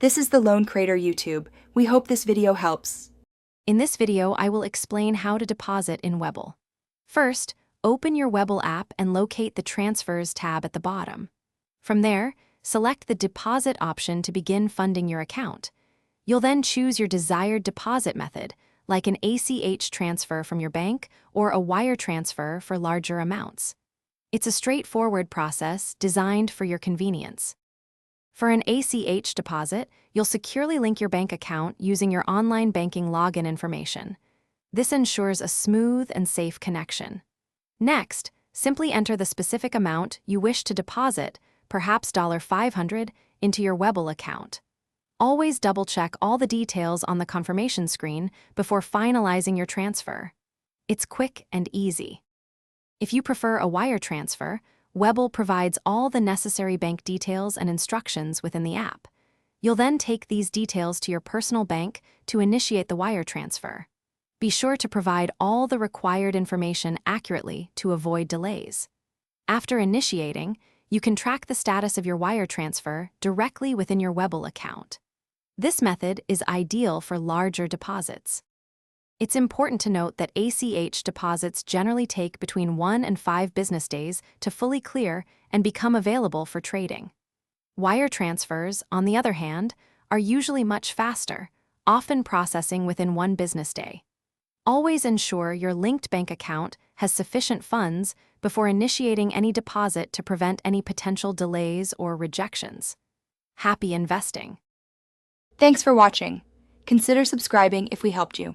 This is the Loan Creator YouTube. We hope this video helps. In this video, I will explain how to deposit in Webull. First, open your Webull app and locate the Transfers tab at the bottom. From there, select the Deposit option to begin funding your account. You'll then choose your desired deposit method, like an ACH transfer from your bank or a wire transfer for larger amounts. It's a straightforward process designed for your convenience. For an ACH deposit, you'll securely link your bank account using your online banking login information. This ensures a smooth and safe connection. Next, simply enter the specific amount you wish to deposit, perhaps $500, into your Webull account. Always double-check all the details on the confirmation screen before finalizing your transfer. It's quick and easy. If you prefer a wire transfer, Webull provides all the necessary bank details and instructions within the app. You'll then take these details to your personal bank to initiate the wire transfer. Be sure to provide all the required information accurately to avoid delays. After initiating, you can track the status of your wire transfer directly within your Webull account. This method is ideal for larger deposits. It's important to note that ACH deposits generally take between 1 and 5 business days to fully clear and become available for trading. Wire transfers, on the other hand, are usually much faster, often processing within 1 business day. Always ensure your linked bank account has sufficient funds before initiating any deposit to prevent any potential delays or rejections. Happy investing! Thanks for watching. Consider subscribing if we helped you.